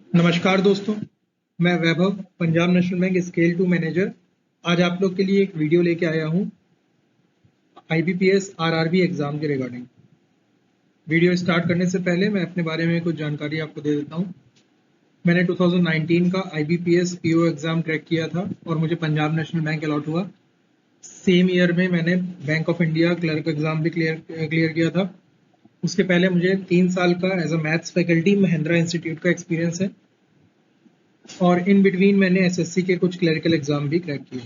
नमस्कार दोस्तों, मैं Vaibhav Punjab national Bank scale 2 manager आज आप लोग के लिए एक वीडियो लेके आया हूँ आईबीपीएस आरआरबी एग्जाम के रिगार्डिंग। वीडियो स्टार्ट करने से पहले मैं अपने बारे में कुछ जानकारी आपको दे देता हूँ। मैंने 2019 का आईबीपीएस पीओ एग्जाम क्रैक किया था और मुझे पंजाब नेशनल बैंक अलॉट हुआ। सेम ईयर में मैंने bank of India clerk exam भी क्लियर किया था। उसके पहले मुझे 3 साल का as a maths faculty Mahindra institute का एक्सपीरियंस है और इन बिटवीन मैंने एसएससी के कुछ क्लरिकल एग्जाम भी क्रैक किए।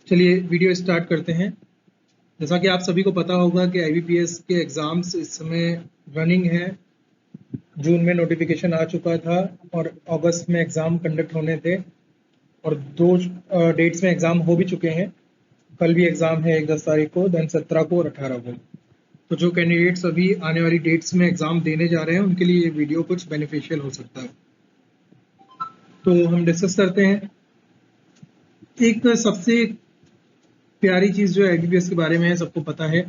चलिए वीडियो स्टार्ट करते हैं। जैसा कि आप सभी को पता होगा कि आईबीपीएस के एग्जाम्स इस समय रनिंग है। जून में नोटिफिकेशन आ चुका था और अगस्त में एग्जाम कंडक्ट होने थे और दो डेट्स में एग्जाम हो भी चुके हैं। कल भी एग्जाम है, एक 10 तारीख को, देन 17 को और 18 को। तो जो कैंडिडेट्स अभी आने वाली डेट्स में एग्जाम देने जा रहे हैं उनके लिए ये वीडियो कुछ बेनिफिशियल हो सकता है। तो हम डिस्कस करते हैं। एक सबसे प्यारी चीज जो आईबीपीएस के बारे में है, सबको पता है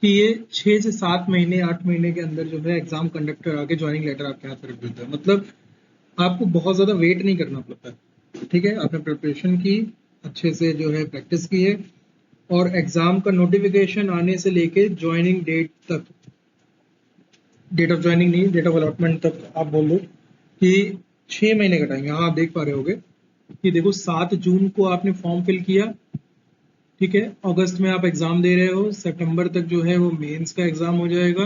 कि ये 6 से 7 महीने 8 महीने के अंदर जो है एग्जाम कंडक्ट करा के ज्वाइनिंग लेटर आपके हाथ रख देता है। मतलब आपको बहुत ज्यादा वेट नहीं करना पड़ता। ठीक है, आपने प्रिपरेशन की, अच्छे से जो है प्रैक्टिस की है और एग्जाम का नोटिफिकेशन आने से लेके ज्वाइनिंग डेट तक, डेट ऑफ ज्वाइनिंग नहीं, डेट ऑफ अलॉटमेंट तक आप बोल दो कि 6 महीने का टाइम। यहाँ आप देख पा रहे होगे कि देखो 7 जून को आपने फॉर्म फिल किया, ठीक है, अगस्त में आप एग्जाम दे रहे हो, सितंबर तक जो है वो मेंस का एग्जाम हो जाएगा,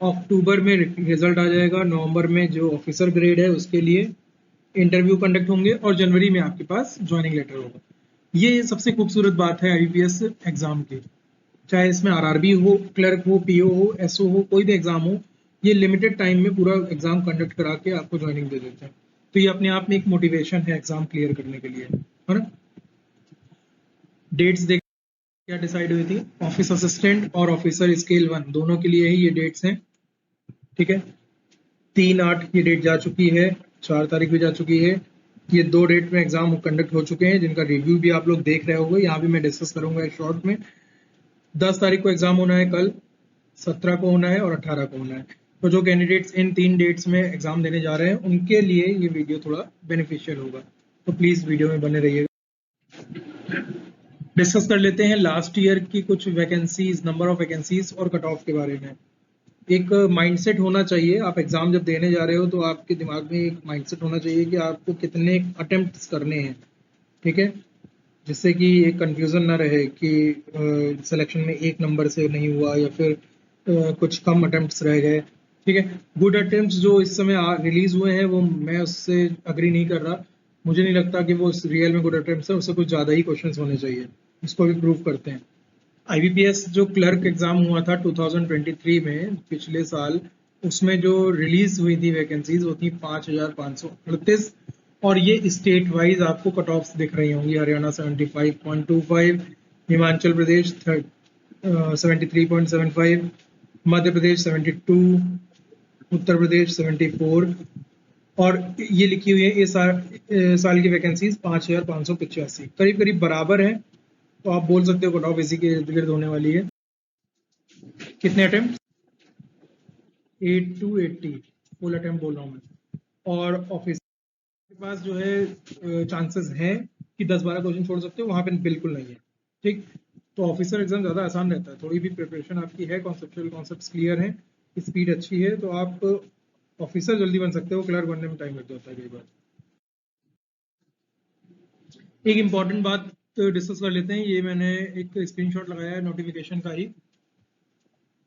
अक्टूबर में रिजल्ट आ जाएगा, नवंबर में जो ऑफिसर ग्रेड है उसके लिए इंटरव्यू कंडक्ट होंगे और जनवरी में आपके पास ज्वाइनिंग लेटर होगा। ये सबसे खूबसूरत बात है आईबीपीएस एग्जाम की। चाहे इसमें आरआरबी हो, क्लर्क हो, पीओ हो, एसओ हो, कोई भी एग्जाम हो, ये लिमिटेड टाइम में पूरा एग्जाम कंडक्ट करा के आपको ज्वाइनिंग दे देते हैं। तो ये अपने आप में एक मोटिवेशन है एग्जाम क्लियर करने के लिए, है ना। डेट्स देख क्या डिसाइड हुई थी, ऑफिस असिस्टेंट और ऑफिसर स्केल 1 दोनों के लिए ही ये डेट्स हैं। ठीक है, 3/8 ये डेट जा चुकी है, 4 तारीख भी जा चुकी है। ये 2 डेट में एग्जाम कंडक्ट हो चुके हैं जिनका रिव्यू भी आप लोग देख रहे होंगे, यहाँ भी मैं डिस्कस करूंगा एक शॉर्ट में। 10 तारीख को एग्जाम होना है, कल 17 को होना है और 18 को होना है। तो जो कैंडिडेट्स इन 3 डेट्स में एग्जाम देने जा रहे हैं उनके लिए ये वीडियो थोड़ा बेनिफिशियल होगा, तो प्लीज वीडियो में बने रहिएगा। डिस्कस कर लेते हैं लास्ट ईयर की कुछ वैकेंसीज, नंबर ऑफ वैकेंसीज और कट ऑफ के बारे में। एक माइंडसेट होना चाहिए, आप एग्जाम जब देने जा रहे हो तो आपके दिमाग में एक माइंडसेट होना चाहिए कि आपको कितने अटेम्प्ट्स करने हैं। ठीक है, जिससे कि एक कंफ्यूजन ना रहे कि सिलेक्शन में एक नंबर से नहीं हुआ या फिर कुछ कम अटेम्प्ट्स रह गए। ठीक है, गुड अटेम्प्ट्स जो इस समय रिलीज हुए हैं वो मैं उससे अग्री नहीं कर रहा। मुझे नहीं लगता कि वो रियल में गुड अटेम्प्ट्स है, उससे कुछ ज़्यादा ही क्वेश्चंस होने चाहिए। इसको भी प्रूव करते हैं। आईबीपीएस जो क्लर्क एग्जाम हुआ था 2023 में, पिछले साल, उसमें जो रिलीज हुई थी वैकेंसीज वो थी 5,538 और ये स्टेट वाइज आपको कट ऑफ्स दिख रही होंगी। हरियाणा 75.25, हिमाचल प्रदेश 73.75, मध्य प्रदेश 72, उत्तर प्रदेश 74 और ये लिखी हुई है ये साल की वैकेंसीज 5,585, करीब करीब बराबर है। तो आप बोल सकते हो कट ऑफ इसी के इर्द गिर्द होने वाली है। कितने अटेम्प्ट? 8 to 80 फुल अटेम्प्ट बोल रहा हूँ मैं। और ऑफिस के पास जो है चांसेस हैं कि 10-12 क्वेश्चन छोड़ सकते हो, वहां पे बिल्कुल नहीं है। ठीक, तो ऑफिसर एग्जाम ज़्यादा आसान रहता है, थोड़ी भी प्रिपरेशन आपकी है, कॉन्सेप्चुअल कॉन्सेप्ट्स क्लियर हैं, स्पीड अच्छी है, तो आप ऑफिसर जल्दी बन सकते हो, क्लर्क बनने में टाइम लग जाता है कई बार। एक इम्पॉर्टेंट बात डिस्कस कर लेते हैं, ये मैंने एक स्क्रीनशॉट लगाया है नोटिफिकेशन का ही,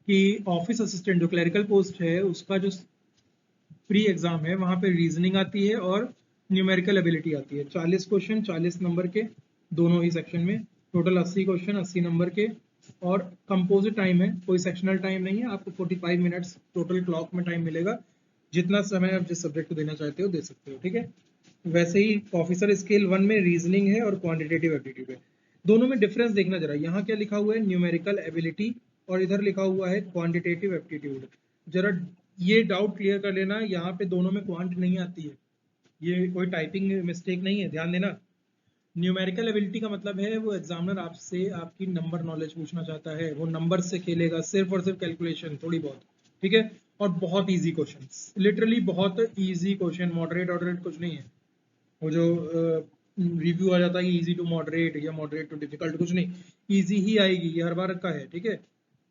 कि ऑफिस असिस्टेंट जो क्लरिकल पोस्ट है उसका जो प्री एग्जाम है वहां पे रीजनिंग आती है और न्यूमेरिकल एबिलिटी आती है। 40 क्वेश्चन 40 नंबर के, दोनों ही सेक्शन में, टोटल 80 क्वेश्चन 80 नंबर के और कंपोजिट टाइम है, कोई सेक्शनल टाइम नहीं है। आपको 45 मिनट्स टोटल क्लॉक में टाइम मिलेगा, जितना समय आप जिस सब्जेक्ट को देना चाहते हो दे सकते हो। ठीक है, वैसे ही ऑफिसर स्केल 1 में रीजनिंग है और क्वांटिटेटिव एप्टीट्यूड है। दोनों में डिफरेंस देखना जरा, यहाँ क्या लिखा हुआ है, न्यूमेरिकल एबिलिटी, और इधर लिखा हुआ है क्वांटिटेटिव एप्टीट्यूड। जरा ये डाउट क्लियर कर लेना, यहाँ पे दोनों में क्वांट नहीं आती है, ये कोई टाइपिंग मिस्टेक नहीं है, ध्यान देना। न्यूमेरिकल एबिलिटी का मतलब है वो एग्जामिनर आपसे आपकी नंबर नॉलेज पूछना चाहता है, वो नंबर से खेलेगा, सिर्फ और सिर्फ कैलकुलेशन थोड़ी बहुत। ठीक है, और बहुत इजी क्वेश्चंस, लिटरली बहुत इजी क्वेश्चन, मॉडरेट ऑडरेट कुछ नहीं है। वो जो रिव्यू आ जाता है कि इजी टू मॉडरेट या मॉडरेट टू डिफिकल्ट, कुछ नहीं, इजी ही आएगी, ये हर बार का है। ठीक है,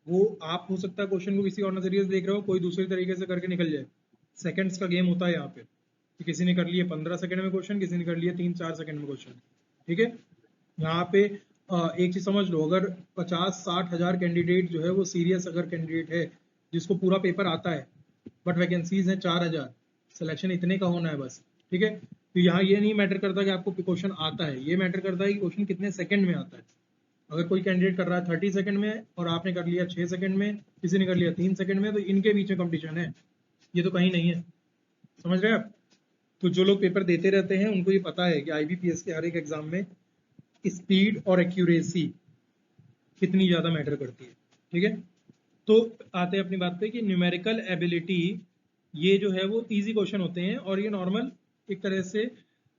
वो आप हो सकता है क्वेश्चन को किसी और नजरिए से देख रहे हो, कोई दूसरे तरीके से करके निकल जाए। सेकंड्स का गेम होता है यहाँ पे, कि किसी ने कर लिया 15 सेकंड में क्वेश्चन, किसी ने कर लिया 3-4 सेकंड में क्वेश्चन। ठीक है, यहाँ पे एक चीज समझ लो, अगर 50-60 हजार कैंडिडेट जो है वो सीरियस अगर कैंडिडेट है जिसको पूरा पेपर आता है, बट वैकेंसीज है 4000, सिलेक्शन इतने का होना है बस। ठीक है, तो यहाँ ये नहीं मैटर करता कि आपको क्वेश्चन आता है, ये मैटर करता है कि क्वेश्चन कितने सेकंड में आता है। अगर कोई कैंडिडेट कर रहा है 30 सेकंड में और आपने कर लिया 6 सेकंड में, किसी ने कर लिया 3 सेकंड में, तो इनके बीच में कंपटीशन है, ये तो कहीं नहीं है। समझ रहे हैं आप? तो जो लोग पेपर देते रहते हैं उनको ये पता है कि आईबीपीएस के हर एक एग्जाम में स्पीड और एक्यूरेसी कितनी ज्यादा मैटर करती है। ठीक है, तो आते हैं अपनी बात पे कि न्यूमेरिकल एबिलिटी, ये जो है वो इजी क्वेश्चन होते हैं और ये नॉर्मल एक तरह से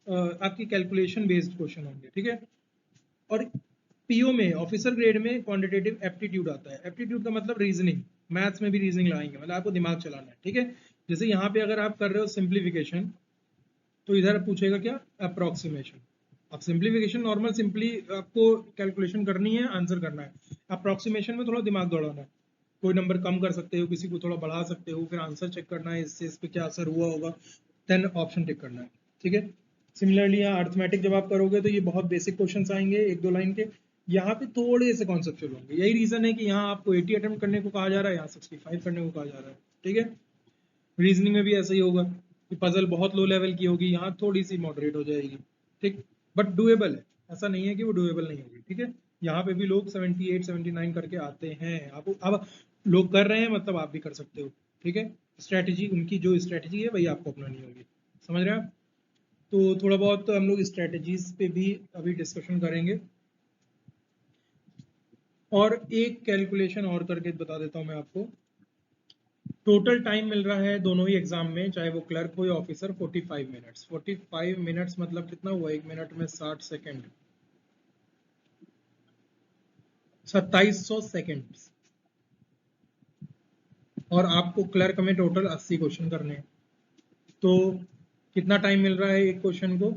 आपकी कैलकुलेशन बेस्ड क्वेश्चन होंगे। ठीक है, और पीओ में ऑफिसर ग्रेड में क्वांटिटेटिव एप्टीट्यूड आता है। एप्टीट्यूड का मतलब रीजनिंग, मैथ्स में भी रीजनिंग लगाएंगे, मतलब आपको दिमाग चलाना है। ठीक है, जैसे यहाँ पे अगर आप कर रहे हो सिंप्लीफिकेशन, तो इधर पूछेगा क्या, अप्रोक्सीमेशन। अब सिंप्लीफिकेशन नॉर्मल सिंपली आपको कैलकुलेशन करनी है, आंसर करना है। अप्रोक्सीमेशन में थोड़ा दिमाग दौड़ाना है, कोई नंबर कम कर सकते हो, किसी को थोड़ा बढ़ा सकते हो, फिर आंसर चेक करना है, इससे इस पे क्या असर हुआ होगा, देन ऑप्शन टिक करना है। ठीक है, सिमिलरली यहाँ अर्थमेटिक जब आप करोगे तो ये बहुत बेसिक क्वेश्चंस आएंगे, 1-2 लाइन के। यहाँ पे थोड़े से कॉन्सेप्चुअल होंगे, यही रीजन है कि यहाँ आपको 80 अटेम्प्ट करने को कहा जा रहा है, यहाँ 65 करने को कहा जा रहा है। ठीक है, रीजनिंग में भी ऐसा ही होगा कि पजल बहुत लो लेवल की होगी, यहाँ थोड़ी सी मॉडरेट हो जाएगी। ठीक, बट डुएबल है, ऐसा नहीं है कि वो डुएबल नहीं होगी। ठीक है, यहाँ पे भी लोग 78-79 करके आते हैं। आप अब लोग कर रहे हैं मतलब आप भी कर सकते हो। ठीक है, स्ट्रैटेजी, उनकी जो स्ट्रैटेजी है वही आपको अपनानी होगी। समझ रहे हैं आप? तो थोड़ा बहुत हम लोग स्ट्रैटेजीज पे भी अभी डिस्कशन करेंगे, और एक कैलकुलेशन और करके बता देता हूँ मैं आपको। टोटल टाइम मिल रहा है दोनों ही एग्जाम में, चाहे वो क्लर्क हो या ऑफिसर, 45 मिनट्स। 45 मिनट्स मतलब कितना हुआ, 1 मिनट में 60 सेकेंड, 2700 सेकेंड। और आपको क्लर्क में टोटल 80 क्वेश्चन करने हैं, तो कितना टाइम मिल रहा है एक क्वेश्चन को,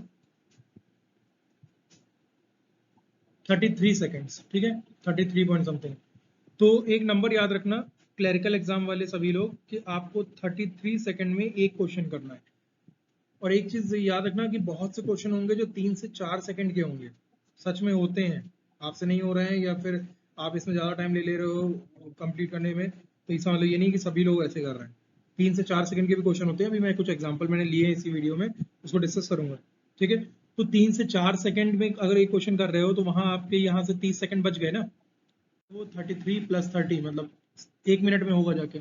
33 सेकेंड्स। ठीक है, 33 पॉइंट समथिंग। तो एक नंबर याद रखना क्लरिकल एग्जाम वाले सभी लोग, कि आपको 33 सेकेंड में एक क्वेश्चन करना है। और एक चीज याद रखना कि बहुत से क्वेश्चन होंगे जो 3 से 4 सेकंड के होंगे, सच में होते हैं, आपसे नहीं हो रहे हैं या फिर आप इसमें ज्यादा टाइम ले ले रहे हो कंप्लीट करने में, तो इसका मतलब ये नहीं कि सभी लोग ऐसे कर रहे हैं। 3 से 4 सेकंड के भी क्वेश्चन होते हैं, अभी मैं कुछ एग्जाम्पल मैंने लिए हैं इसी वीडियो में, उसको डिस्कस करूंगा। ठीक है, तो 3 से 4 सेकंड में अगर एक क्वेश्चन कर रहे हो तो वहां आपके यहाँ से 30 सेकंड बच गए ना, तो 33 + 30 मतलब 1 मिनट में होगा जाके।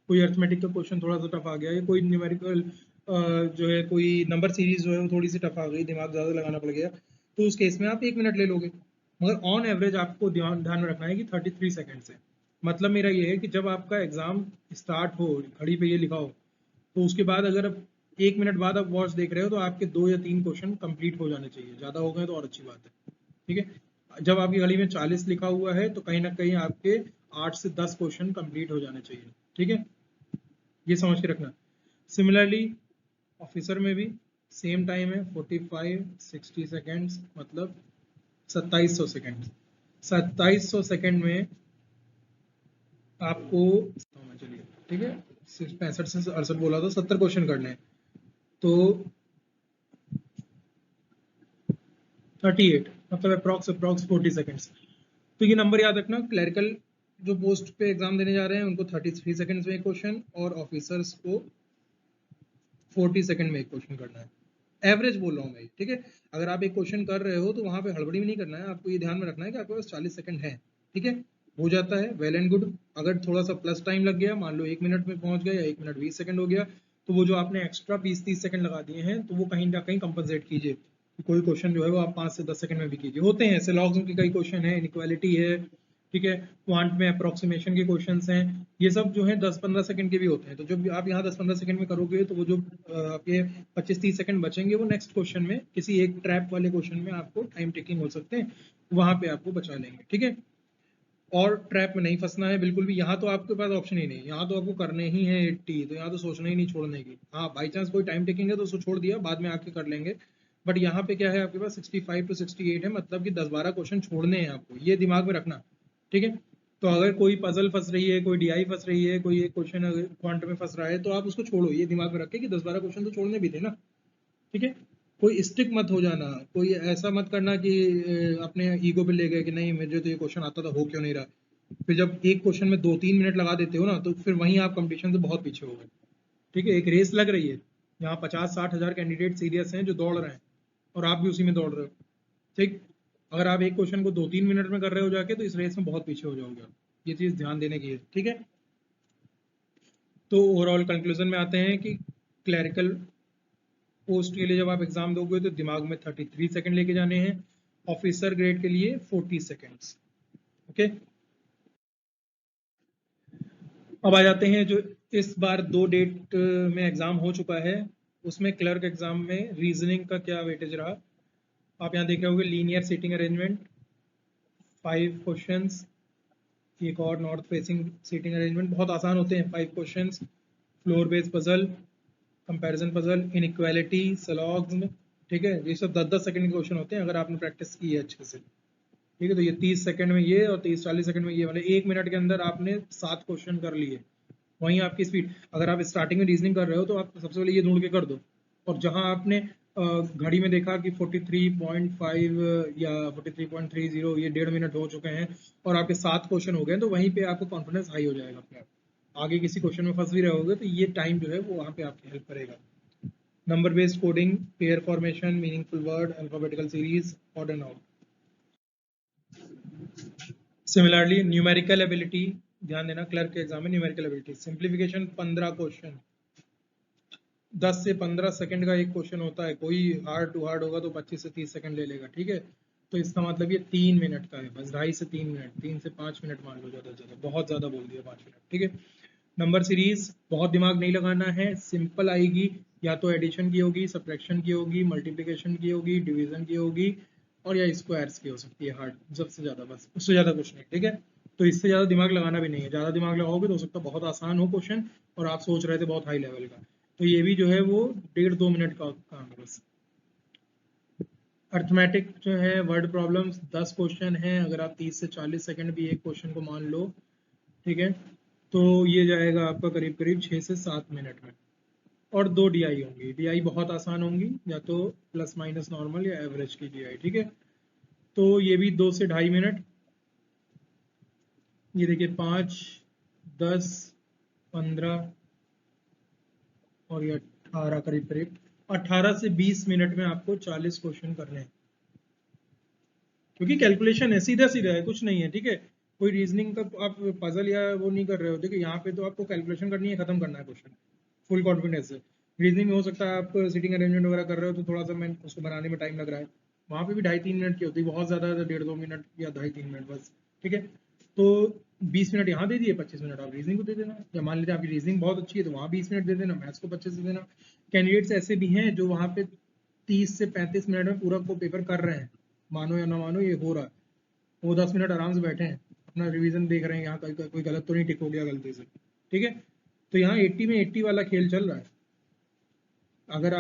कोई अर्थमेटिक का क्वेश्चन थोड़ा सा टफ आ गया, या कोई न्यूमेरिकल जो है कोई नंबर सीरीज जो है वो थोड़ी सी टफ आ गई, दिमाग ज्यादा लगाना पड़ गया, तो उस केस में आप 1 मिनट ले लोगे। मगर ऑन एवरेज आपको ध्यान में रखना है कि 33 सेकंड से, मतलब मेरा ये है कि जब आपका एग्जाम स्टार्ट हो, घड़ी पे ये लिखा हो, तो उसके बाद अगर 1 मिनट बाद आप वॉच देख रहे हो तो आपके 2 या 3 क्वेश्चन कंप्लीट हो जाने चाहिए, ज्यादा हो गए तो और अच्छी बात है। ठीक है, जब आपकी घड़ी में 40 लिखा हुआ है तो कहीं ना कहीं आपके 8 से 10 क्वेश्चन कंप्लीट हो जाने चाहिए। ठीक है, ये समझ के रखना। सिमिलरली ऑफिसर में भी सेम टाइम है, 45-60 सेकेंड्स मतलब 2700 सेकेंड। 2700 सेकेंड में आपको, चलिए ठीक है, 65 से 68 बोला तो 70 क्वेश्चन करने हैं, तो 38 मतलब अप्रॉक्स 40 सेकेंड्स। तो ये नंबर याद रखना, क्लरिकल जो पोस्ट पे एग्जाम देने जा रहे हैं उनको 33 सेकेंड्स में एक क्वेश्चन, और ऑफिसर्स को 40 सेकंड में एक क्वेश्चन करना है। एवरेज बोल रहा हूँ मैं, ठीक है। अगर आप एक क्वेश्चन कर रहे हो तो वहां पे हड़बड़ी भी नहीं करना है, आपको ये ध्यान में रखना है कि आपके पास 40 सेकंड है। ठीक है, हो जाता है वेल एंड गुड। अगर थोड़ा सा प्लस टाइम लग गया, मान लो 1 मिनट में पहुंच गया या 1 मिनट 20 सेकंड हो गया, तो वो जो आपने एक्स्ट्रा 20-30 सेकंड लगा दिए हैं तो वो कहीं ना कहीं कंपनसेट कीजिए। कोई क्वेश्चन जो है वो आप 5 से 10 सेकंड में भी कीजिए। होते हैं ऐसे लॉग्स के कई क्वेश्चन है, इनइक्वालिटी है, ठीक है, क्वांट में अप्रोक्सीमेशन के क्वेश्चंस हैं, ये सब जो है 10-15 सेकंड के भी होते हैं। तो जब आप यहाँ 10-15 सेकंड में करोगे तो वो जो आपके 25-30 सेकंड बचेंगे वो नेक्स्ट क्वेश्चन में, किसी एक ट्रैप वाले क्वेश्चन में आपको टाइम टेकिंग हो सकते हैं, वहां पे आपको बचा लेंगे। ठीक है, और ट्रैप में नहीं फंसना है बिल्कुल भी। यहाँ तो आपके पास ऑप्शन ही नहीं, यहाँ तो आपको करने ही है 80, तो यहाँ तो सोचना ही नहीं छोड़ने की। हाँ बाई चांस कोई टाइम टेकिंग है तो उसको छोड़ दिया, बाद में आके कर लेंगे। बट यहाँ पे क्या है, आपके पास 65 टू 68 है, मतलब कि 10-12 क्वेश्चन छोड़ने हैं आपको, ये दिमाग में रखना, ठीक है। तो अगर कोई पजल फंस रही है, कोई डीआई फंस रही है, कोई एक क्वेश्चन क्वांट में फंस रहा है, तो आप उसको छोड़ो, ये दिमाग में रख के कि 10-12 क्वेश्चन तो छोड़ने भी थे ना, ठीक है। कोई स्टिक मत हो जाना, कोई ऐसा मत करना कि अपने ईगो पे ले गए कि नहीं मुझे तो ये क्वेश्चन आता था, हो क्यों नहीं रहा। फिर जब एक क्वेश्चन में 2-3 मिनट लगा देते हो ना, तो फिर वहीं आप कंपटीशन से बहुत पीछे हो गए, ठीक है। एक रेस लग रही है, यहाँ 50-60 हजार कैंडिडेट सीरियस हैं जो दौड़ रहे हैं, और आप भी उसी में दौड़ रहे हो, ठीक। अगर आप एक क्वेश्चन को 2-3 मिनट में कर रहे हो जाके, तो इस रेस में बहुत पीछे हो जाओगे आप। ये चीज ध्यान देने की है, ठीक है। तो ओवरऑल कंक्लूजन में आते हैं कि क्लरिकल पोस्ट के लिए जब आप एग्जाम दोगे तो दिमाग में 33 सेकंड लेके जाने हैं, ऑफिसर ग्रेड के लिए 40 सेकंड्स, ओके। अब आ जाते हैं जो इस बार 2 डेट में एग्जाम हो चुका है, उसमें क्लर्क एग्जाम में रीजनिंग का क्या वेटेज रहा। आप यहाँ देख रहे होगे लीनियर सीटिंग अरेंजमेंट 5 क्वेश्चंस, एक और नॉर्थ फेसिंग सीटिंग अरेंजमेंट, बहुत आसान होते हैं 5 questions. Floor based puzzle, comparison puzzle, inequality, syllogisms, ठीक है। ये सब 10-10 सेकंड के क्वेश्चन होते हैं अगर आपने प्रैक्टिस की है अच्छे से, ठीक है। तो ये 30 सेकंड में ये और 30-40 सेकंड में ये वाले, 1 मिनट के अंदर आपने 7 क्वेश्चन कर लिए। वहीं आपकी स्पीड, अगर आप स्टार्टिंग में रीजनिंग कर रहे हो तो आप सबसे पहले ये ढूंढ के कर दो, और जहां आपने घड़ी में देखा कि 43.5 या 43.30, ये 1.5 मिनट हो चुके हैं और आपके 7 क्वेश्चन हो गए, तो वहीं पे आपको कॉन्फिडेंस हाई हो जाएगा अपने आप। आगे किसी क्वेश्चन में फंस भी रहोगे तो ये टाइम जो है वो वहाँ पे आपकी हेल्प करेगा। Number based coding, pair formation, meaningful word, alphabetical series, odd and odd. Similarly numerical ability, ध्यान देना क्लर्क के एग्जाम में न्यूमेरिकल एबिलिटी, सिंप्लीफिकेशन 15 क्वेश्चन, 10 से 15 सेकंड का एक क्वेश्चन होता है, कोई हार्ड टू हार्ड होगा तो 25 से 30 सेकंड ले लेगा, ठीक है। तो इसका मतलब ये 3 मिनट का है बस, 2.5 से 3 मिनट, 3 से 5 मिनट मान लो, ज्यादा से ज्यादा, बहुत ज्यादा बोल दिया 5 मिनट, ठीक है। नंबर सीरीज बहुत दिमाग नहीं लगाना है, सिंपल आएगी, या तो एडिशन की होगी, सब्ट्रैक्शन की होगी, मल्टीप्लिकेशन की होगी, डिवीजन की होगी, और या स्क्वायर्स की हो सकती है हार्ड, सबसे ज्यादा, बस उससे ज्यादा कुछ नहीं, ठीक है। तो इससे ज्यादा दिमाग लगाना भी नहीं है, ज्यादा दिमाग लगाओगे तो हो सकता है बहुत आसान हो क्वेश्चन और आप सोच रहे थे बहुत हाई लेवल का। तो ये भी जो है वो 1.5-2 मिनट का काम है बस। अर्थमेटिक जो है वर्ड प्रॉब्लम्स 10 क्वेश्चन है, अगर आप 30 से 40 सेकंड भी एक क्वेश्चन को मान लो, ठीक है, तो ये जाएगा आपका करीब करीब 6 से 7 मिनट में। और 2 डीआई होंगी, डीआई बहुत आसान होंगी, या तो प्लस माइनस नॉर्मल या एवरेज की डीआई, ठीक है। तो ये भी 2 से 2.5 मिनट। ये देखिए 5, 10, 15 और ये 18, करीब करीब 18 से 20 मिनट में आपको 40 क्वेश्चन करने हैं, क्योंकि कैलकुलेशन है, सीधा सीधा है, कुछ नहीं है, ठीक है। कोई रीजनिंग का आप पजल या वो नहीं कर रहे हो, देखिए यहाँ पे तो आपको कैलकुलेशन करनी है, खत्म करना है क्वेश्चन फुल कॉन्फिडेंस से। रीजनिंग में हो सकता है आप सीटिंग अरेंजमेंट वगैरह कर रहे हो तो थोड़ा सा मैं उसको बनाने में टाइम लग रहा है, वहाँ पे भी 2.5-3 मिनट की होती है, बहुत ज्यादा 1.5-2 मिनट या 2.5-3 मिनट बस, ठीक है। तो 20 मिनट यहाँ दे दिए, 25 मिनट आप रीजनिंग को दे देना, या मान लीजिए आपकी रीजनिंग बहुत अच्छी है तो वहाँ 20 मिनट दे देना, मैथ्स को 25 दे देना। कैंडिडेट्स ऐसे भी हैं जो वहाँ पे 30 से 35 मिनट में पूरा को पेपर कर रहे हैं, मानो या ना मानो ये हो रहा है। वो 10 मिनट आराम से बैठे हैं, अपना रिवीजन देख रहे हैं, यहाँ कोई गलत तो नहीं टिक हो गया गलती से, ठीक है। तो यहाँ 80 में 80 वाला खेल चल रहा है। अगर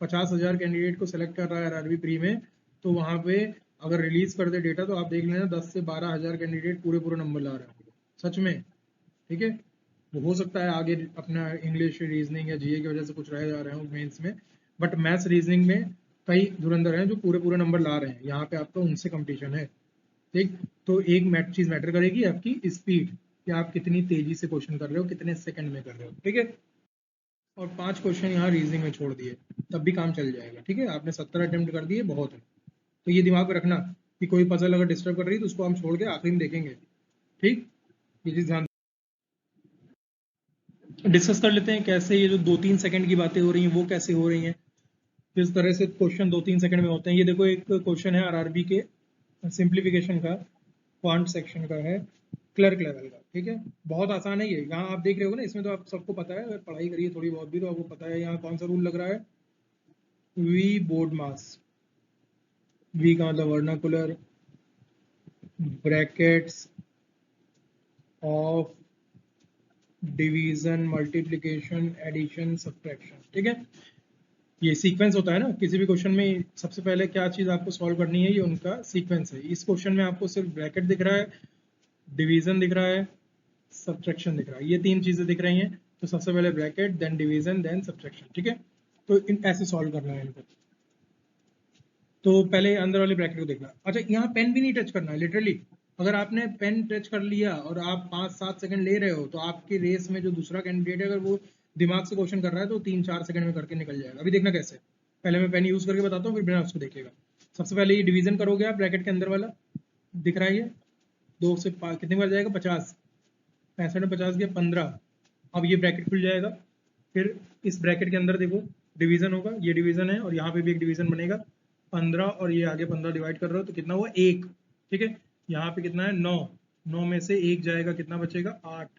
50,000 कैंडिडेट को सिलेक्ट कर रहा है आरआरबी प्री में, तो वहाँ पे अगर रिलीज कर दे डेटा तो आप देख लेना 10 से 12,000 कैंडिडेट पूरे पूरे नंबर ला रहे हैं सच में, ठीक है। वो हो सकता है आगे अपना इंग्लिश रीजनिंग या जीए की वजह से कुछ रह जा रहे हो मेंस में, बट मैथ्स रीजनिंग में कई धुरंधर हैं जो पूरे पूरे नंबर ला रहे हैं, यहाँ पे आपका उनसे कंपटीशन है, ठीक। तो एक चीज मैटर करेगी आपकी स्पीड, कि आप कितनी तेजी से क्वेश्चन कर रहे हो, कितने सेकंड में कर रहे हो, ठीक है। और 5 क्वेश्चन यहाँ रीजनिंग में छोड़ दिए, तब भी काम चल जाएगा, ठीक है। आपने 70 अटेम्प्ट कर दिए, बहुत है। तो ये दिमाग में रखना कि कोई पजल अगर डिस्टर्ब कर रही है तो उसको हम छोड़ के आखिरी में देखेंगे, ठीक। ये चीज ध्यान डिस्कस कर लेते हैं कैसे ये जो 2-3 सेकंड की बातें हो रही हैं वो कैसे हो रही हैं, किस तरह से क्वेश्चन 2-3 सेकंड में होते हैं। ये देखो एक क्वेश्चन है आरआरबी के सिंप्लीफिकेशन का, क्वांट सेक्शन का है, क्लर्क लेवल का, ठीक है। बहुत आसान है ये, यहाँ आप देख रहे हो ना, इसमें तो आप सबको पता है, अगर पढ़ाई करिए थोड़ी बहुत भी तो आपको पता है यहाँ कौन सा रूल लग रहा है, वी बोर्ड मास, वी का मतलब vernacular, brackets, of division, multiplication, addition, subtraction. ठीक है, ये सीक्वेंस होता है ना किसी भी क्वेश्चन में। सबसे पहले क्या चीज आपको सॉल्व करनी है, ये उनका सीक्वेंस है। इस क्वेश्चन में आपको सिर्फ ब्रैकेट दिख रहा है, डिवीजन दिख रहा है, सब्ट्रैक्शन दिख रहा है, ये तीन चीजें दिख रही हैं। तो सबसे पहले bracket, then division, then subtraction. ठीक है, तो इन ऐसे सॉल्व करना है इनको। तो पहले अंदर वाले ब्रैकेट को देखना। अच्छा, यहाँ पेन भी नहीं टच करना है लिटरली। अगर आपने पेन टच कर लिया और आप 5-7 सेकंड ले रहे हो, तो आपकी रेस में जो दूसरा कैंडिडेट है, अगर वो दिमाग से क्वेश्चन कर रहा है तो 3-4 सेकंड में करके निकल जाएगा। अभी देखना कैसे, पहले मैं पेन यूज करके बताता हूँ, फिर बिना उसको देखिएगा। सबसे पहले ये डिवीजन करोगे आप, ब्रैकेट के अंदर वाला दिख रहा है ये, 2 से कितनी बार जाएगा, 50, 65 में 50 गया 15। अब ये ब्रैकेट खुल जाएगा, फिर इस ब्रैकेट के अंदर देखो डिवीजन होगा, ये डिवीजन है और यहाँ पे भी एक डिवीजन बनेगा 15, और ये आगे 15 डिवाइड कर रहे हो तो कितना हुआ, 1। ठीक है, यहाँ पे कितना है, 9। 9 में से 1 जाएगा, कितना बचेगा, 8।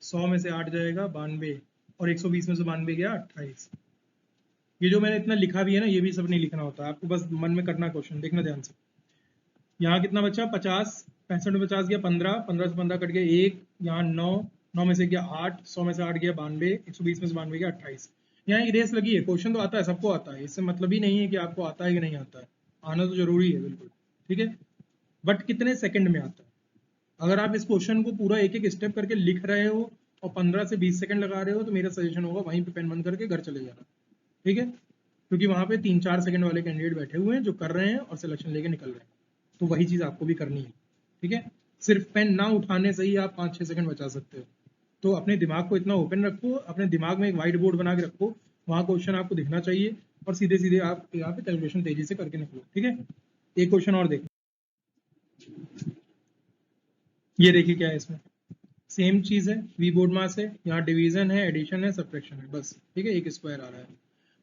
100 में से 8 जाएगा, 92, और 120 में से 92 गया, 28। ये जो मैंने इतना लिखा भी है ना, ये भी सब नहीं लिखना होता, आपको बस मन में करना क्वेश्चन, देखना ध्यान से। यहाँ कितना बचा, 50, 65 में 50 गया 15, 15 से 15 कट गया 1, यहाँ 9, 9 में से गया 8, 100 में से 8 गया 92, 120 में से 92 गया 28। यहाँ एक रेस लगी है, क्वेश्चन तो आता है, सबको आता है, इससे मतलब ही नहीं है कि आपको आता है कि नहीं आता है, आना तो जरूरी है बिल्कुल। ठीक है, बट कितने सेकंड में आता है। अगर आप इस क्वेश्चन को पूरा एक एक स्टेप करके लिख रहे हो और 15 से 20 सेकंड लगा रहे हो, तो मेरा सजेशन होगा वहीं पे पेन बंद करके घर चले जाना। ठीक है, क्योंकि वहां पे 3-4 सेकंड वाले कैंडिडेट बैठे हुए हैं जो कर रहे हैं और सिलेक्शन लेके निकल रहे हैं, तो वही चीज आपको भी करनी है। ठीक है, सिर्फ पेन ना उठाने से ही आप 5-6 सेकंड बचा सकते हो। तो अपने दिमाग को इतना ओपन रखो, अपने दिमाग में एक व्हाइट बोर्ड बना के रखो, वहां क्वेश्चन आपको दिखना चाहिए, और सीधे सीधे आप यहाँ पे कैलकुलेशन तेजी से करके निकलो। ठीक है, एक क्वेश्चन और देखो, ये देखिए क्या है इसमें, सेम चीज है, वी बोर्ड मास है, यहाँ डिवीजन है, एडिशन है, सब्ट्रैक्शन है, बस। ठीक है, एक स्क्वायर आ रहा है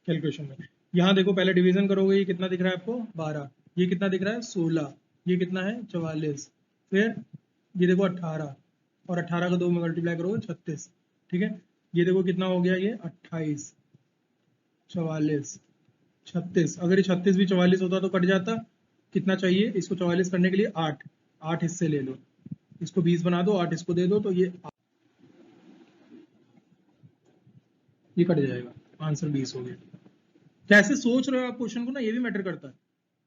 कैलकुलेशन में। यहाँ देखो पहले डिवीजन करोगे, ये कितना दिख रहा है आपको, 12। ये कितना दिख रहा है, 16। ये कितना है, 44। फिर ये देखो 18, और 18 का 2 में मल्टीप्लाई करोगे 36। ठीक है, ये देखो कितना हो गया, ये 28, 44, 36। अगर ये 36 भी 44 होता तो कट जाता, कितना चाहिए इसको 44 करने के लिए, 8। 8 हिस्से ले लो, इसको 20 बना दो, 8 इसको दे दो, तो ये कट जाएगा, आंसर 20 हो गया। कैसे सोच रहे हो आप क्वेश्चन को ना, ये भी मैटर करता है।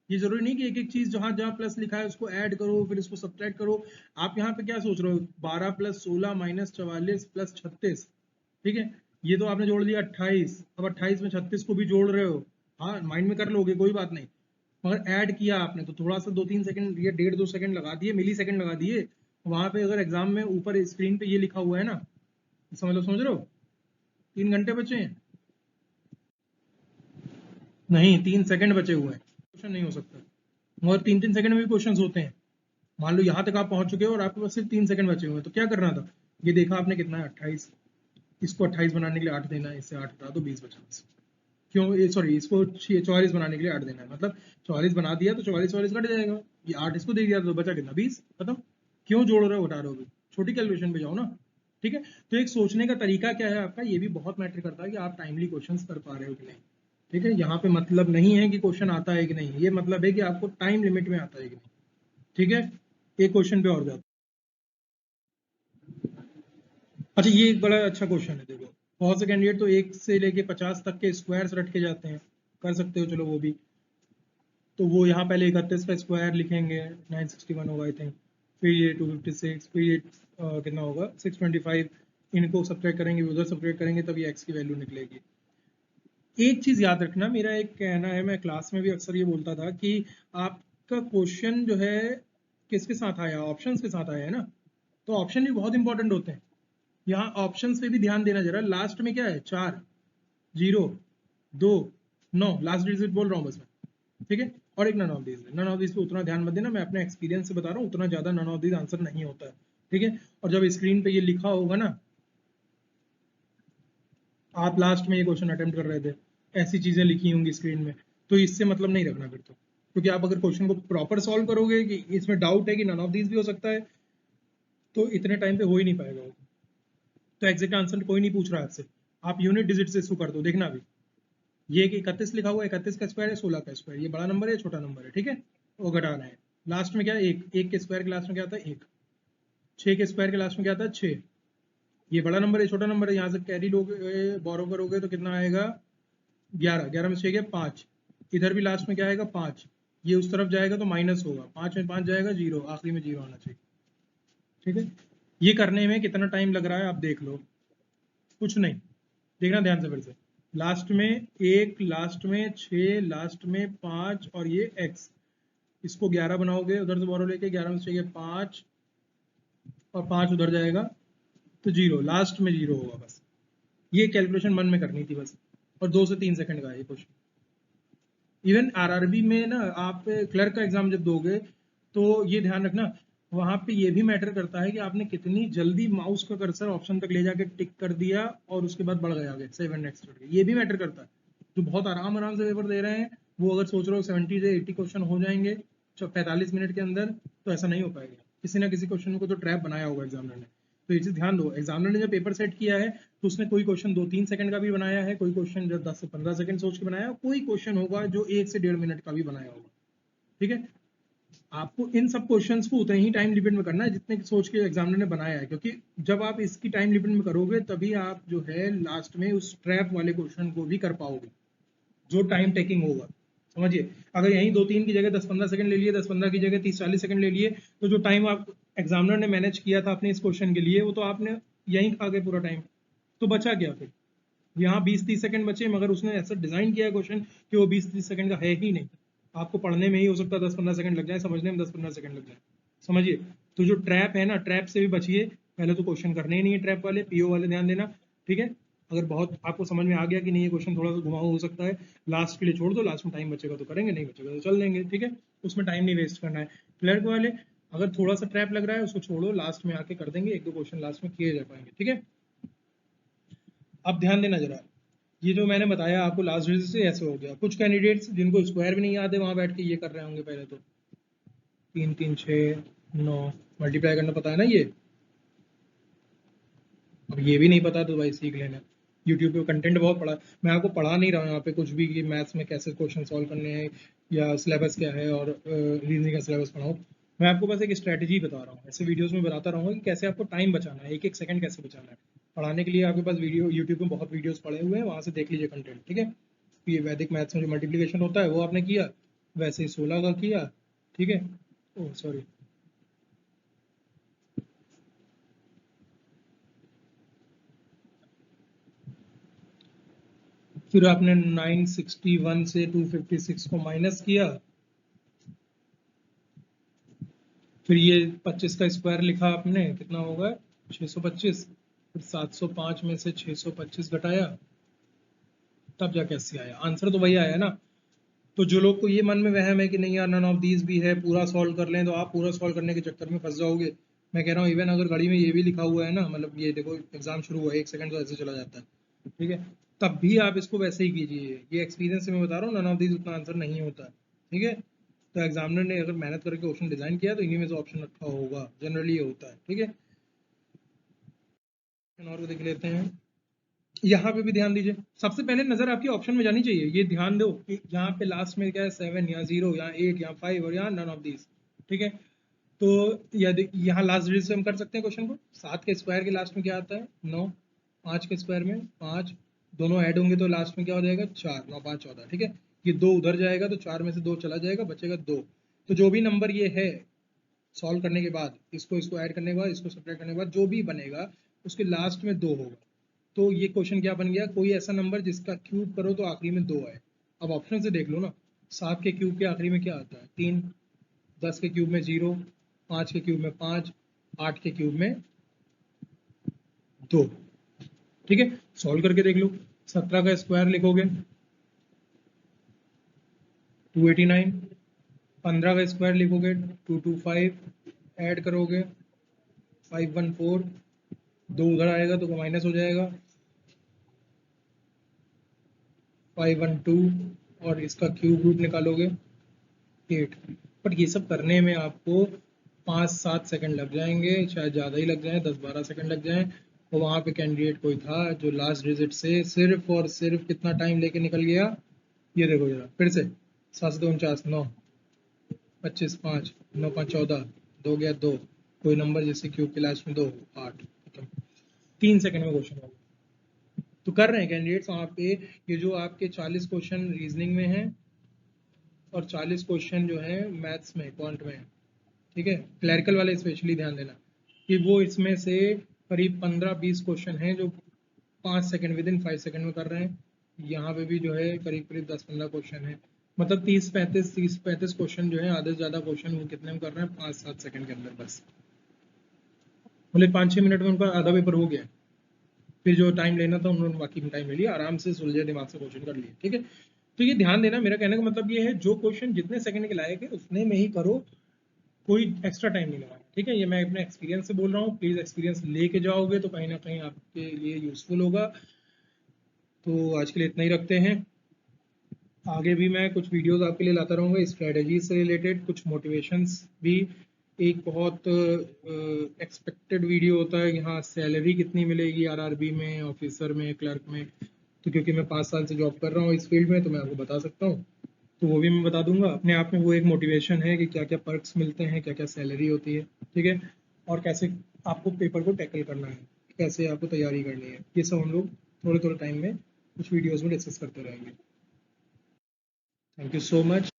ये जरूरी नहीं कि एक एक चीज जहां जहां प्लस लिखा है उसको ऐड करो फिर इसको सब्ट्रैक्ट करो। आप यहाँ पे क्या सोच रहे हो, 12 + 16 - 44 + 36। ठीक है, ये तो आपने जोड़ दिया 28, अब 28 में 36 को भी जोड़ रहे हो। हाँ, माइंड में कर लोगे, कोई बात नहीं, मगर ऐड किया आपने तो थोड़ा सा 2-3 सेकंड या 1.5-2 सेकंड लगा दिए, मिली सेकंड लगा दिए। वहां पे अगर एग्जाम में ऊपर स्क्रीन पे ये लिखा हुआ है ना, समझ रहे हो, 3 घंटे बचे हैं, नहीं 3 सेकंड बचे हुए हैं, क्वेश्चन नहीं हो सकता। मगर 3-3 सेकंड में भी क्वेश्चन होते हैं। मान लो यहाँ तक आप पहुंच चुके हो और आपके पास सिर्फ 3 सेकंड बचे हुए हैं, तो क्या करना था, ये देखा आपने कितना है, 28। इसको 28 बनाने के लिए 8 देना है, इससे 8 हटा दो, 20 बचा। क्यों, ये सॉरी, इसको 44 बनाने के लिए 8 देना है, मतलब 44 बना दिया तो 44 कट जाएगा, ये 8 इसको दे दिया तो बचा कितना, 20, खत्म। क्यों जोड़ रहे हो, हटा रहे हो, छोटी कैलकुलेशन पे जाओ ना। ठीक है, तो एक सोचने का तरीका क्या है आपका, ये भी बहुत मैटर करता है कि आप टाइमली क्वेश्चंस कर पा रहे हो कि नहीं। ठीक है, यहाँ पे मतलब नहीं है कि क्वेश्चन आता है कि नहीं, ये मतलब है कि आपको टाइम लिमिट में आता है कि नहीं। ठीक है, एक क्वेश्चन पे और जाते। अच्छा, ये एक बड़ा अच्छा क्वेश्चन है, देखो बहुत से कैंडिडेट तो 1 से लेके 50 तक के स्क्वायर्स रट के जाते हैं, कर सकते हो, चलो वो भी। तो वो यहाँ पहले 31 का स्क्वायर लिखेंगे, 961 होगा आई थिंक, फिर ये 256, फिर ये कितना होगा 625, इनको सब्ट्रैक्ट करेंगे, उधर सब्ट्रैक्ट करेंगे, तब ये एक्स की वैल्यू निकलेगी। एक चीज याद रखना, मेरा एक कहना है, मैं क्लास में भी अक्सर ये बोलता था कि आपका क्वेश्चन जो है किसके साथ आया, ऑप्शंस के साथ आया है ना, तो ऑप्शन भी बहुत इंपॉर्टेंट होते हैं। यहाँ ऑप्शंस पे भी ध्यान देना जरा, लास्ट में क्या है, 4, 0, 2, 9, लास्ट डिजिट बोल रहा हूँ बस मैं। ठीक है, और एक none of these, none of these पे उतना ध्यान मत देना, मैं अपने एक्सपीरियंस से बता रहा हूँ, उतना ज्यादा नन ऑफ दीज आंसर नहीं होता है। ठीक है, और जब स्क्रीन पे ये लिखा होगा ना, आप लास्ट में ये क्वेश्चन अटेम्प्ट कर रहे थे, ऐसी चीजें लिखी होंगी स्क्रीन में, तो इससे मतलब नहीं रखना फिर तो, क्योंकि आप अगर क्वेश्चन को प्रॉपर सॉल्व करोगे कि इसमें डाउट है कि नन ऑफ दीज भी हो सकता है, तो इतने टाइम पे हो ही नहीं पाएगा वो। तो एग्जैक्ट आंसर कोई नहीं पूछ रहा आपसे, आप यूनिट डिजिट से इसको कर दो, देखना अभी ये 31 लिखा हुआ है, 31 का स्क्वायर है, 16 का स्क्वायर, ये बड़ा नंबर है छोटा नंबर है, ठीक है, वो घटाना है। लास्ट में क्या है, एक, एक के स्क्वायर के लास्ट में क्या आता है, एक। 6 के स्क्वायर के लास्ट में क्या आता है 6, ये बड़ा नंबर है छोटा नंबर है, यहाँ से कैरी लोगे बोरो करोगे तो कितना आएगा 11, 11 में 6 गया 5, इधर भी लास्ट में क्या आएगा 5, ये उस तरफ जाएगा तो माइनस होगा, 5 में 5 जाएगा 0, आखिरी में 0 आना चाहिए। ठीक है, ये करने में कितना टाइम लग रहा है आप देख लो, कुछ नहीं, देखना ध्यान से फिर से, लास्ट में 1, लास्ट में 6, लास्ट में 5 और ये x, इसको 11 बनाओगे, उधर से बोरो लेके 11 में से 6 5 और 5 उधर जाएगा तो 0, लास्ट में 0 होगा बस, ये कैलकुलेशन मन में करनी थी बस, और 2 से 3 सेकंड का है ये क्वेश्चन। इवन आरआरबी में ना आप क्लर्क का एग्जाम जब दोगे तो ये ध्यान रखना, वहां पे ये भी मैटर करता है कि आपने कितनी जल्दी माउस का कर्सर ऑप्शन तक ले जाके टिक कर दिया और उसके बाद बढ़ गया आगे 7 नेक्स्ट, ये भी मैटर करता है। जो बहुत आराम आराम से पेपर दे रहे हैं वो अगर सोच रहे हो 70 से 80 क्वेश्चन हो जाएंगे 45 मिनट के अंदर, तो ऐसा नहीं हो पाएगा, किसी ना किसी क्वेश्चन को तो ट्रैप बनाया होगा एग्जामिनर ने। तो ये चीज ध्यान दो, एग्जामिनर ने जब पेपर सेट किया है तो उसने कोई क्वेश्चन 2-3 सेकंड का भी बनाया है, कोई क्वेश्चन जो 10 से 15 सेकंड सोच के बनाया, कोई क्वेश्चन होगा जो 1 से 1.5 मिनट का भी बनाया होगा। ठीक है, आपको इन सब क्वेश्चंस को उतने ही टाइम लिमिट में करना है जितने सोच के एग्जामिनर ने बनाया है, क्योंकि जब आप इसकी टाइम लिमिट में करोगे तभी आप जो है लास्ट में उस ट्रैप वाले क्वेश्चन को भी कर पाओगे जो टाइम टेकिंग होगा। समझिए, अगर यहीं 2-3 की जगह 10-15 सेकंड ले लिए, 10-15 की जगह 30-40 सेकंड ले लिए, तो जो टाइम आप एग्जामिनर ने मैनेज किया था अपने इस क्वेश्चन के लिए वो तो आपने यहीं खा गए पूरा टाइम, तो बचा क्या फिर? यहाँ 20-30 सेकंड बचे, मगर उसने ऐसा डिजाइन किया क्वेश्चन कि वो 20-30 सेकंड का है ही नहीं, आपको पढ़ने में ही हो सकता है 10-15 सेकंड लग जाए, समझने में 10-15 सेकंड लग जाए। समझिए, तो जो ट्रैप है ना, ट्रैप से भी बचिए, पहले तो क्वेश्चन करने ही नहीं है ट्रैप वाले, पीओ वाले ध्यान देना। ठीक है, अगर बहुत आपको समझ में आ गया कि नहीं ये क्वेश्चन थोड़ा सा घुमाऊ हो सकता है, लास्ट के लिए छोड़ दो, लास्ट में टाइम बचेगा तो करेंगे, नहीं बचेगा तो चल देंगे। ठीक है, उसमें टाइम नहीं वेस्ट करना है। क्लर्क वाले अगर थोड़ा सा ट्रैप लग रहा है उसको छोड़ो, लास्ट में आके कर देंगे, 1-2 क्वेश्चन लास्ट में किए जा पाएंगे। ठीक है, अब ध्यान देना जरा, ये जो मैंने बताया आपको लास्ट डिजिट से ऐसे हो गया, कुछ कैंडिडेट्स जिनको स्क्वायर भी नहीं याद है वहां बैठ के ये कर रहे होंगे, पहले तो 3 3 6 9 मल्टीप्लाई करना पता है ना ये, अब ये भी नहीं पता तो भाई सीख लेना, यूट्यूब पे कंटेंट बहुत पढ़ा, मैं आपको पढ़ा नहीं रहा हूँ यहाँ पे कुछ भी कि मैथ्स में कैसे क्वेश्चन सॉल्व करने हैं या सिलेबस क्या है और रीजनिंग का सिलेबस पढ़ाऊँ, मैं आपको बस एक स्ट्रैटेजी बता रहा हूँ, ऐसे वीडियोस में बताता रहूँगा कि कैसे आपको टाइम बचाना है, 1-1 सेकंड कैसे बचाना है। पढ़ाने के लिए आपके पास वीडियो यूट्यूब में बहुत वीडियोस पड़े हुए हैं, वहाँ से देख लीजिए कंटेंट। ठीक है, ये वैदिक मैथ्स में जो मल्टीप्लिकेशन होता है वो आपने किया, वैसे ही 16 का किया। ठीक है, ओह सॉरी, फिर आपने 961 से 256 को माइनस किया, फिर ये 25 का स्क्वायर लिखा आपने, कितना होगा 625, फिर 705 में से 625 घटाया, तब जाके 80 आया, आंसर तो वही आया ना। तो जो लोग को ये मन में वहम है कि नहीं यार नन ऑफ दीज भी है पूरा सॉल्व कर लें, तो आप पूरा सॉल्व करने के चक्कर में फंस जाओगे। मैं कह रहा हूँ इवन अगर घड़ी में ये भी लिखा हुआ है ना, मतलब ये देखो एग्जाम शुरू हुआ है 1 सेकंड तो ऐसे चला जाता है, ठीक है, तब भी आप इसको वैसे ही कीजिए, ये एक्सपीरियंस से मैं बता रहा हूँ, नन ऑफ दीज उतना आंसर नहीं होता है। ठीक है, तो एग्जामिनर ने अगर मेहनत करके क्वेश्चन डिजाइन किया तो इन्हीं में से ऑप्शन रखा होगा, जनरली ये होता है। ठीक है, और देख लेते हैं, यहाँ पे भी ध्यान दीजिए, सबसे पहले नजर आपकी ऑप्शन में जानी चाहिए, ये ध्यान दो कि यहाँ पे लास्ट में क्या है 7 या 0 या 8 या 5 और यहाँ नन ऑफ दीज। ठीक है, तो यदि यहाँ लास्ट डिजिट से हम कर सकते हैं क्वेश्चन को, 7 के स्क्वायर के लास्ट में क्या आता है 9, 5 के स्क्वायर में 5, दोनों ऐड होंगे तो लास्ट में क्या हो जाएगा 4, 9 5 14। ठीक है, ये 2 उधर जाएगा तो 4 में से 2 चला जाएगा, बचेगा 2। तो जो भी नंबर ये है सॉल्व करने के बाद, इसको इसको ऐड करने के बाद, इसको सब्ट्रैक्ट करने के बाद जो भी बनेगा उसके लास्ट में 2 होगा। तो ये क्वेश्चन क्या बन गया, कोई ऐसा नंबर जिसका क्यूब करो तो आखिरी में 2 आए। अब ऑप्शन से देख लो ना, 7 के क्यूब के आखिरी में क्या आता है 3, 10 के क्यूब में 0, 5 के क्यूब में 5, 8 के क्यूब में 2। ठीक है, सॉल्व करके देख लो, 17 का स्क्वायर लिखोगे 289, 15 का स्क्वायर लिखोगे 225, ऐड करोगे 514, 2 उधर आएगा तो माइनस हो जाएगा 512, और इसका क्यूब रूट निकालोगे 8। बट ये सब करने में आपको 5-7 सेकंड लग जाएंगे, शायद ज़्यादा ही लग जाए, 10-12 सेकंड लग जाए। और वहाँ पे कैंडिडेट कोई था जो लास्ट डिजिट से सिर्फ और सिर्फ कितना टाइम लेके निकल गया, ये देखो जरा फिर से, 7 से 2 49, 9 25 5 9 5 14, 2 गया 2, कोई नंबर जैसे क्यूब के लास्ट में 2 8 मतलब 3 सेकंड में क्वेश्चन होगा। तो कर रहे हैं कैंडिडेट्स वहाँ पे। ये जो आपके 40 क्वेश्चन रीजनिंग में हैं और 40 क्वेश्चन जो है मैथ्स में क्वांट में है, ठीक है, क्लरिकल वाले स्पेशली ध्यान देना कि वो इसमें से करीब 15-20 क्वेश्चन हैं जो 5 सेकंड विद इन 5 सेकंड में कर रहे हैं। यहाँ पे भी जो है करीब करीब 10-15 क्वेश्चन है, मतलब 30-35 क्वेश्चन जो है, आधे से ज़्यादा क्वेश्चन वो कितने में कर रहे हैं, 5-7 सेकंड के अंदर बस। बोले 5-6 मिनट में उनका आधा पेपर हो गया। फिर जो टाइम लेना था उन्होंने बाकी में टाइम ले लिया, आराम से सुलझे दिमाग से क्वेश्चन कर लिए, ठीक है। तो ये ध्यान देना, मेरा कहने का मतलब ये है जो क्वेश्चन जितने सेकंड के लायक है उतने में ही करो, कोई एक्स्ट्रा टाइम नहीं लगाना, ठीक है। ये मैं अपने एक्सपीरियंस से बोल रहा हूँ, प्लीज एक्सपीरियंस लेके जाओगे तो कहीं ना कहीं आपके लिए यूजफुल होगा। तो आज के लिए इतना ही रखते हैं, आगे भी मैं कुछ वीडियोस आपके लिए लाता रहूँगा स्ट्रेटजी से रिलेटेड, कुछ मोटिवेशंस भी। एक बहुत एक्सपेक्टेड वीडियो होता है कि हाँ सैलरी कितनी मिलेगी आरआरबी में, ऑफिसर में, क्लर्क में। तो क्योंकि मैं 5 साल से जॉब कर रहा हूँ इस फील्ड में तो मैं आपको बता सकता हूँ, तो वो भी मैं बता दूंगा। अपने आप में वो एक मोटिवेशन है कि क्या क्या पर्क्स मिलते हैं, क्या क्या सैलरी होती है, ठीक है, और कैसे आपको पेपर को टैकल करना है, कैसे आपको तैयारी करनी है, ये सब हम लोग थोड़े थोड़े टाइम में कुछ वीडियोज़ में डिस्कस करते रहेंगे। Thank you so much.